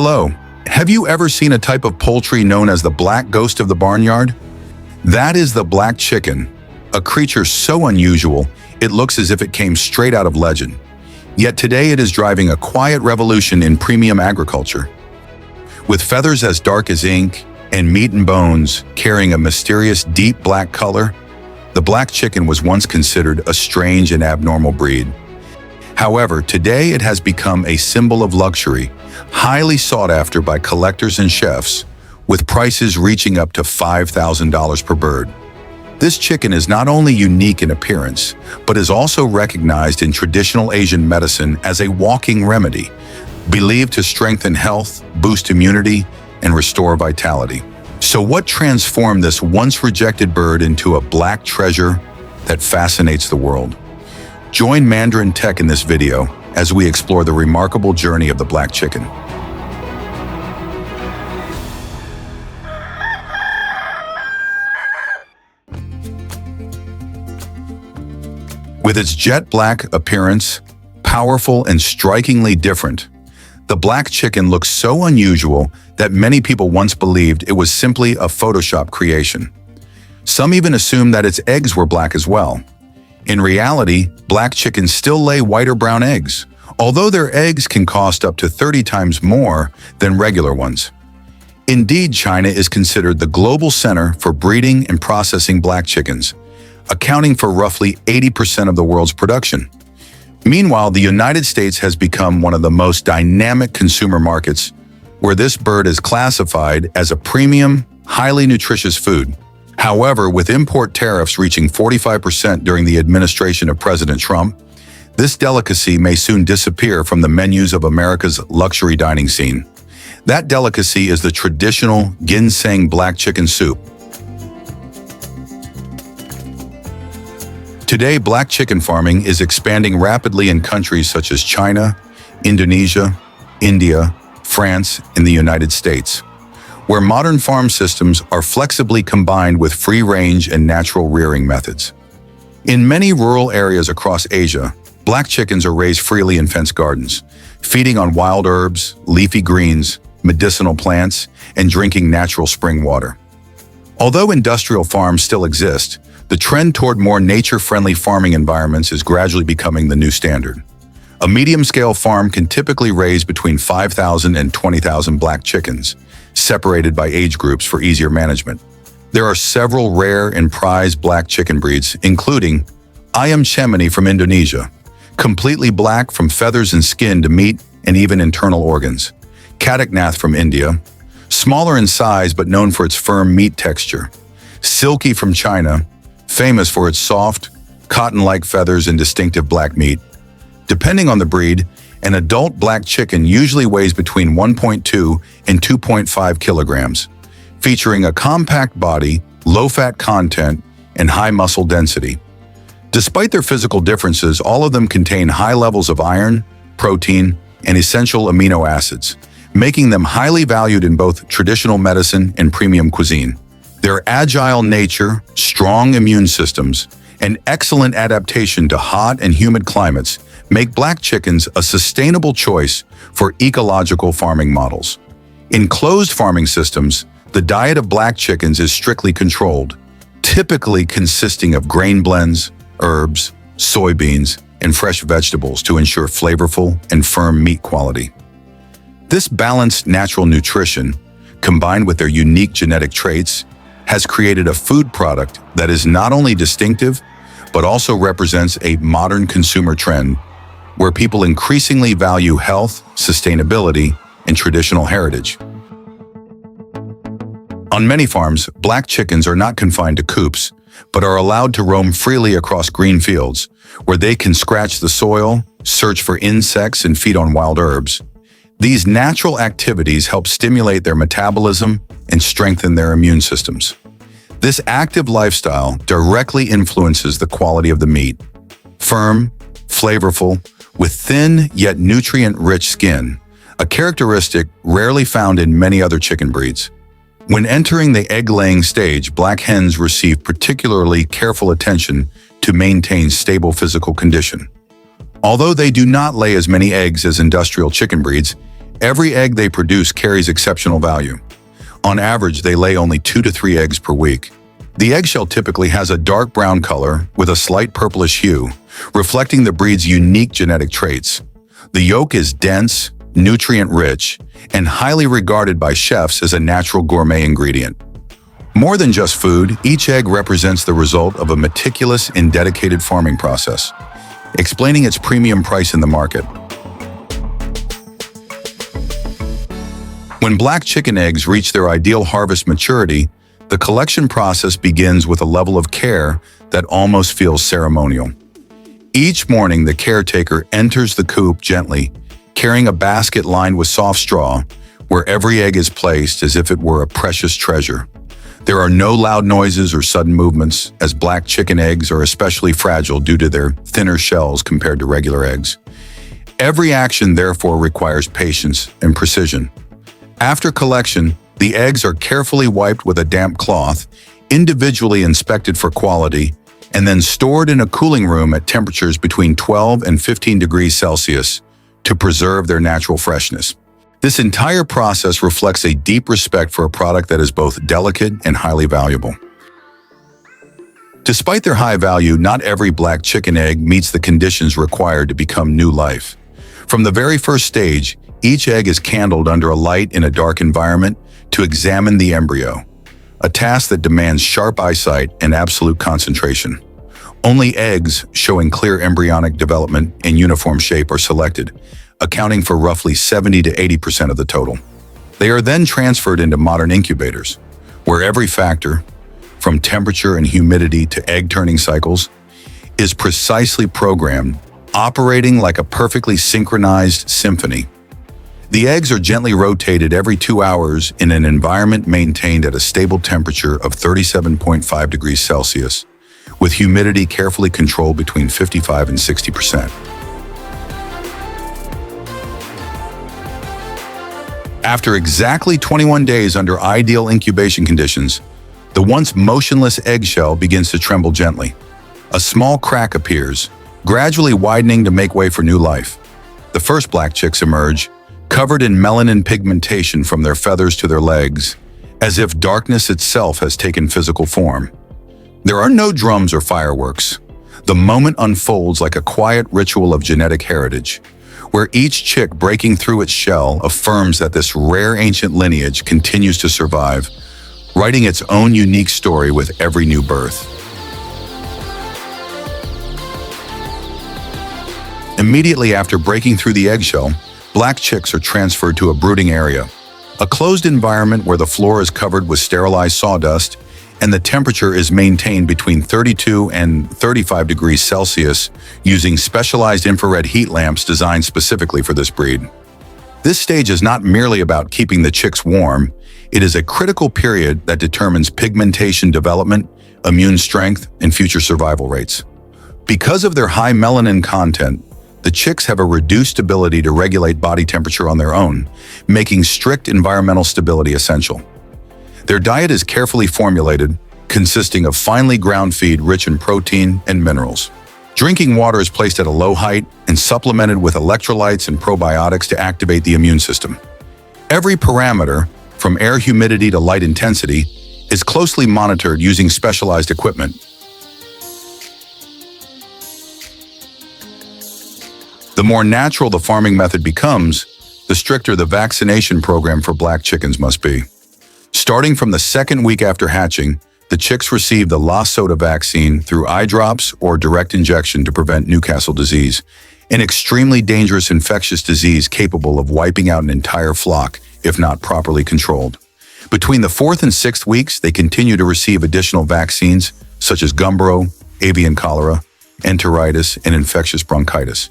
Hello, have you ever seen a type of poultry known as the black ghost of the barnyard? That is the black chicken, a creature so unusual it looks as if it came straight out of legend. Yet today it is driving a quiet revolution in premium agriculture. With feathers as dark as ink and meat and bones carrying a mysterious deep black color, the black chicken was once considered a strange and abnormal breed. However, today it has become a symbol of luxury, highly sought after by collectors and chefs, with prices reaching up to $5,000 per bird. This chicken is not only unique in appearance, but is also recognized in traditional Asian medicine as a walking remedy, believed to strengthen health, boost immunity, and restore vitality. So what transformed this once rejected bird into a black treasure that fascinates the world? Join Mandarin Tech in this video as we explore the remarkable journey of the black chicken. With its jet black appearance, powerful and strikingly different, the black chicken looks so unusual that many people once believed it was simply a Photoshop creation. Some even assumed that its eggs were black as well. In reality, black chickens still lay white or brown eggs, although their eggs can cost up to 30 times more than regular ones. Indeed, China is considered the global center for breeding and processing black chickens, accounting for roughly 80% of the world's production. Meanwhile, the United States has become one of the most dynamic consumer markets, where this bird is classified as a premium, highly nutritious food. However, with import tariffs reaching 45% during the administration of President Trump, this delicacy may soon disappear from the menus of America's luxury dining scene. That delicacy is the traditional ginseng black chicken soup. Today, black chicken farming is expanding rapidly in countries such as China, Indonesia, India, France, and the United States, where modern farm systems are flexibly combined with free-range and natural rearing methods. In many rural areas across Asia, black chickens are raised freely in fenced gardens, feeding on wild herbs, leafy greens, medicinal plants, and drinking natural spring water. Although industrial farms still exist, the trend toward more nature-friendly farming environments is gradually becoming the new standard. A medium-scale farm can typically raise between 5,000 and 20,000 black chickens, separated by age groups for easier management. There are several rare and prized black chicken breeds, including Ayam Cemani from Indonesia, completely black from feathers and skin to meat and even internal organs; Kadaknath from India, smaller in size but known for its firm meat texture; Silky from China, famous for its soft, cotton-like feathers and distinctive black meat. Depending on the breed, an adult black chicken usually weighs between 1.2 and 2.5 kilograms, featuring a compact body, low-fat content, and high muscle density. Despite their physical differences, all of them contain high levels of iron, protein, and essential amino acids, making them highly valued in both traditional medicine and premium cuisine. Their agile nature, strong immune systems, and excellent adaptation to hot and humid climates make black chickens a sustainable choice for ecological farming models. In closed farming systems, the diet of black chickens is strictly controlled, typically consisting of grain blends, herbs, soybeans, and fresh vegetables to ensure flavorful and firm meat quality. This balanced natural nutrition, combined with their unique genetic traits, has created a food product that is not only distinctive, but also represents a modern consumer trend where people increasingly value health, sustainability, and traditional heritage. On many farms, black chickens are not confined to coops, but are allowed to roam freely across green fields, where they can scratch the soil, search for insects, and feed on wild herbs. These natural activities help stimulate their metabolism and strengthen their immune systems. This active lifestyle directly influences the quality of the meat. Firm, flavorful, with thin yet nutrient-rich skin, a characteristic rarely found in many other chicken breeds. When entering the egg-laying stage, black hens receive particularly careful attention to maintain stable physical condition. Although they do not lay as many eggs as industrial chicken breeds, Every egg they produce carries exceptional value. On average, they lay only 2 to 3 eggs per week. The eggshell typically has a dark brown color with a slight purplish hue, reflecting the breed's unique genetic traits. The yolk is dense, nutrient-rich, and highly regarded by chefs as a natural gourmet ingredient. More than just food, each egg represents the result of a meticulous and dedicated farming process, explaining its premium price in the market. When black chicken eggs reach their ideal harvest maturity, the collection process begins with a level of care that almost feels ceremonial. Each morning, the caretaker enters the coop gently, carrying a basket lined with soft straw, where every egg is placed as if it were a precious treasure. There are no loud noises or sudden movements, as black chicken eggs are especially fragile due to their thinner shells compared to regular eggs. Every action, therefore, requires patience and precision. After collection, the eggs are carefully wiped with a damp cloth, individually inspected for quality, and then stored in a cooling room at temperatures between 12 and 15 degrees Celsius to preserve their natural freshness. This entire process reflects a deep respect for a product that is both delicate and highly valuable. Despite their high value, not every black chicken egg meets the conditions required to become new life. From the very first stage, each egg is candled under a light in a dark environment to examine the embryo, a task that demands sharp eyesight and absolute concentration. Only eggs showing clear embryonic development and uniform shape are selected, accounting for roughly 70 to 80% of the total. They are then transferred into modern incubators, where every factor, from temperature and humidity to egg-turning cycles, is precisely programmed, operating like a perfectly synchronized symphony. The eggs are gently rotated every 2 hours in an environment maintained at a stable temperature of 37.5 degrees Celsius, with humidity carefully controlled between 55 and 60%. After exactly 21 days under ideal incubation conditions, the once motionless eggshell begins to tremble gently. A small crack appears, gradually widening to make way for new life. The first black chicks emerge, covered in melanin pigmentation from their feathers to their legs, as if darkness itself has taken physical form. There are no drums or fireworks. The moment unfolds like a quiet ritual of genetic heritage, where each chick breaking through its shell affirms that this rare ancient lineage continues to survive, writing its own unique story with every new birth. Immediately after breaking through the eggshell, black chicks are transferred to a brooding area, a closed environment where the floor is covered with sterilized sawdust and the temperature is maintained between 32 and 35 degrees Celsius using specialized infrared heat lamps designed specifically for this breed. This stage is not merely about keeping the chicks warm, it is a critical period that determines pigmentation development, immune strength, and future survival rates. Because of their high melanin content, the chicks have a reduced ability to regulate body temperature on their own, making strict environmental stability essential. Their diet is carefully formulated, consisting of finely ground feed rich in protein and minerals. Drinking water is placed at a low height and supplemented with electrolytes and probiotics to activate the immune system. Every parameter, from air humidity to light intensity, is closely monitored using specialized equipment. The more natural the farming method becomes, the stricter the vaccination program for black chickens must be. Starting from the second week after hatching, the chicks receive the La Sota vaccine through eye drops or direct injection to prevent Newcastle disease, an extremely dangerous infectious disease capable of wiping out an entire flock if not properly controlled. Between the 4th and 6th weeks, they continue to receive additional vaccines such as gumboro, avian cholera, enteritis, and infectious bronchitis.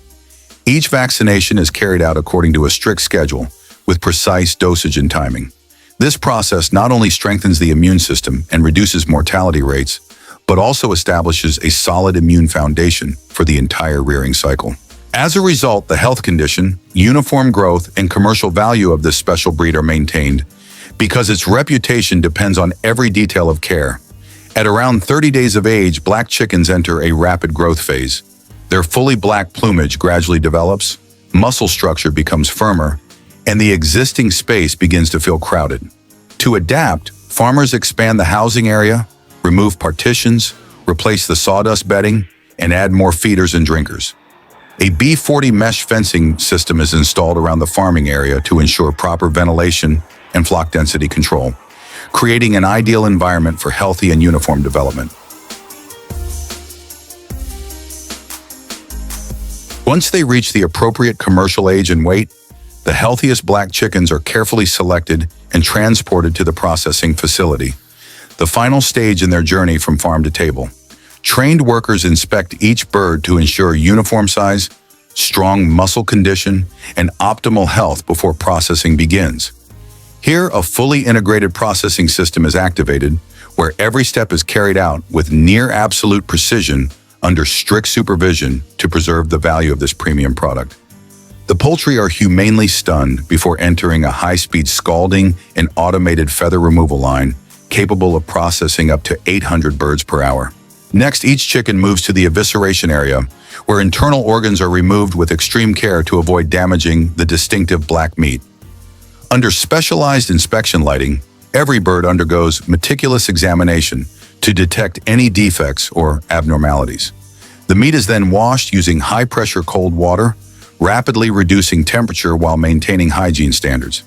Each vaccination is carried out according to a strict schedule with precise dosage and timing. This process not only strengthens the immune system and reduces mortality rates, but also establishes a solid immune foundation for the entire rearing cycle. As a result, the health condition, uniform growth, and commercial value of this special breed are maintained because its reputation depends on every detail of care. At around 30 days of age, black chickens enter a rapid growth phase. Their fully black plumage gradually develops, muscle structure becomes firmer, and the existing space begins to feel crowded. To adapt, farmers expand the housing area, remove partitions, replace the sawdust bedding, and add more feeders and drinkers. A B40 mesh fencing system is installed around the farming area to ensure proper ventilation and flock density control, creating an ideal environment for healthy and uniform development. Once they reach the appropriate commercial age and weight, the healthiest black chickens are carefully selected and transported to the processing facility, the final stage in their journey from farm to table. Trained workers inspect each bird to ensure uniform size, strong muscle condition, and optimal health before processing begins. Here, a fully integrated processing system is activated, where every step is carried out with near absolute precision under strict supervision to preserve the value of this premium product. The poultry are humanely stunned before entering a high-speed scalding and automated feather removal line capable of processing up to 800 birds per hour. Next, each chicken moves to the evisceration area, where internal organs are removed with extreme care to avoid damaging the distinctive black meat. Under specialized inspection lighting, every bird undergoes meticulous examination to detect any defects or abnormalities. The meat is then washed using high-pressure cold water, rapidly reducing temperature while maintaining hygiene standards.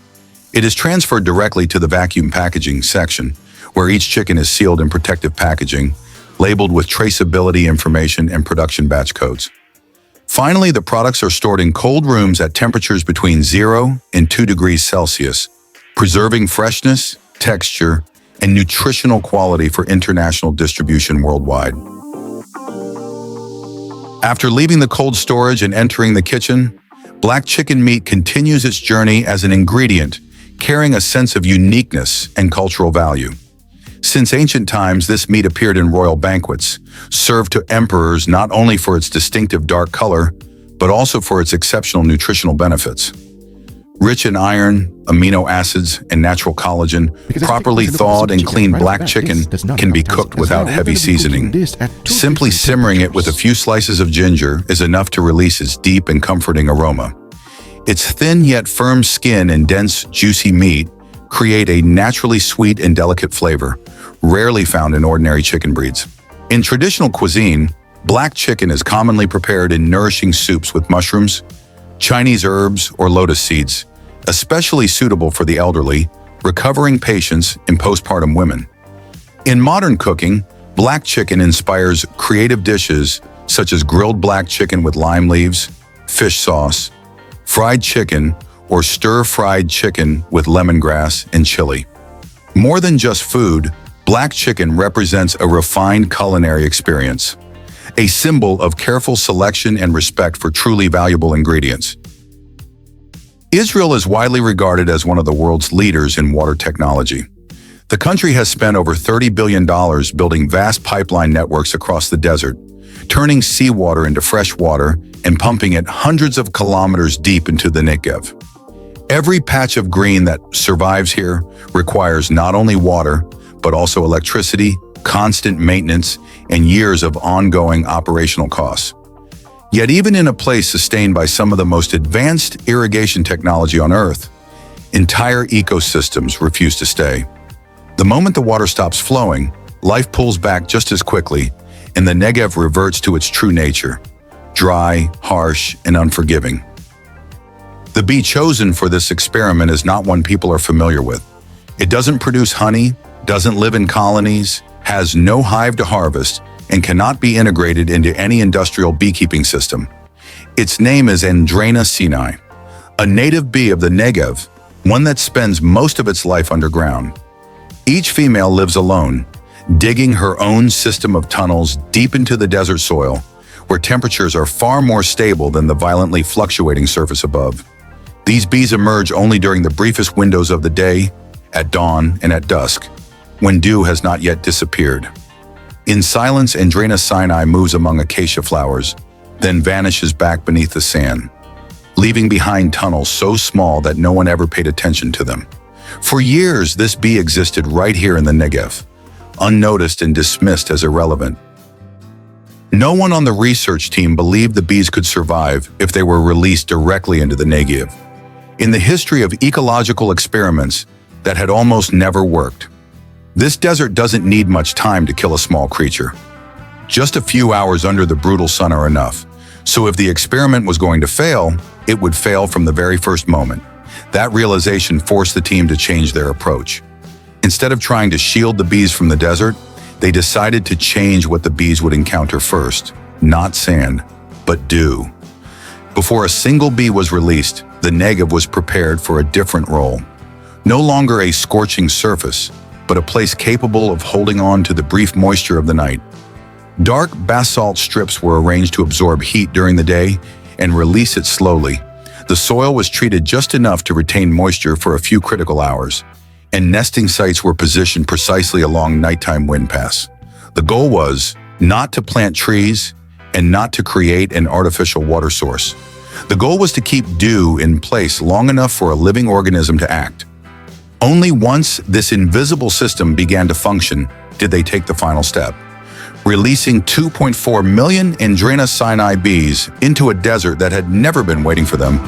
It is transferred directly to the vacuum packaging section, where each chicken is sealed in protective packaging, labeled with traceability information and production batch codes. Finally, the products are stored in cold rooms at temperatures between 0 and 2 degrees Celsius, preserving freshness, texture, and nutritional quality for international distribution worldwide. After leaving the cold storage and entering the kitchen, black chicken meat continues its journey as an ingredient, carrying a sense of uniqueness and cultural value. Since ancient times, this meat appeared in royal banquets, served to emperors not only for its distinctive dark color, but also for its exceptional nutritional benefits. Rich in iron, amino acids, and natural collagen, properly thawed and cleaned black chicken can be cooked without heavy seasoning. Simply simmering it with a few slices of ginger is enough to release its deep and comforting aroma. Its thin yet firm skin and dense, juicy meat create a naturally sweet and delicate flavor, rarely found in ordinary chicken breeds. In traditional cuisine, black chicken is commonly prepared in nourishing soups with mushrooms, Chinese herbs, or lotus seeds, especially suitable for the elderly, recovering patients, and postpartum women. In modern cooking, black chicken inspires creative dishes such as grilled black chicken with lime leaves, fish sauce, fried chicken, or stir-fried chicken with lemongrass and chili. More than just food, black chicken represents a refined culinary experience, a symbol of careful selection and respect for truly valuable ingredients. Israel is widely regarded as one of the world's leaders in water technology. The country has spent over $30 billion building vast pipeline networks across the desert, turning seawater into fresh water and pumping it hundreds of kilometers deep into the Negev. Every patch of green that survives here requires not only water, but also electricity, constant maintenance, and years of ongoing operational costs. Yet even in a place sustained by some of the most advanced irrigation technology on Earth, entire ecosystems refuse to stay. The moment the water stops flowing, life pulls back just as quickly, and the Negev reverts to its true nature, dry, harsh, and unforgiving. The bee chosen for this experiment is not one people are familiar with. It doesn't produce honey, doesn't live in colonies, has no hive to harvest, and cannot be integrated into any industrial beekeeping system. Its name is Andrena sinai, a native bee of the Negev, one that spends most of its life underground. Each female lives alone, digging her own system of tunnels deep into the desert soil, where temperatures are far more stable than the violently fluctuating surface above. These bees emerge only during the briefest windows of the day, at dawn and at dusk, when dew has not yet disappeared. In silence, Andrena sinai moves among acacia flowers, then vanishes back beneath the sand, leaving behind tunnels so small that no one ever paid attention to them. For years, this bee existed right here in the Negev, unnoticed and dismissed as irrelevant. No one on the research team believed the bees could survive if they were released directly into the Negev. in the history of ecological experiments that had almost never worked. This desert doesn't need much time to kill a small creature. Just a few hours under the brutal sun are enough. So if the experiment was going to fail, it would fail from the very first moment. That realization forced the team to change their approach. Instead of trying to shield the bees from the desert, they decided to change what the bees would encounter first. Not sand, but dew. Before a single bee was released, the Negev was prepared for a different role. No longer a scorching surface, but a place capable of holding on to the brief moisture of the night. Dark basalt strips were arranged to absorb heat during the day and release it slowly. The soil was treated just enough to retain moisture for a few critical hours, and nesting sites were positioned precisely along nighttime wind paths. The goal was not to plant trees and not to create an artificial water source. The goal was to keep dew in place long enough for a living organism to act. Only once this invisible system began to function did they take the final step, releasing 2.4 million Andrena Sinai bees into a desert that had never been waiting for them.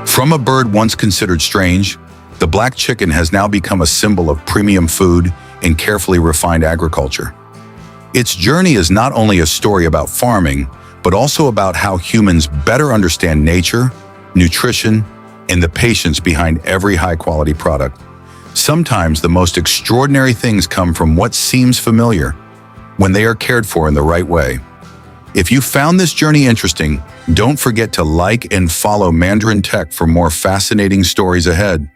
From a bird once considered strange, the black chicken has now become a symbol of premium food and carefully refined agriculture. Its journey is not only a story about farming, but also about how humans better understand nature, nutrition, and the patience behind every high-quality product. Sometimes the most extraordinary things come from what seems familiar when they are cared for in the right way. If you found this journey interesting, don't forget to like and follow Mandarin Tech for more fascinating stories ahead.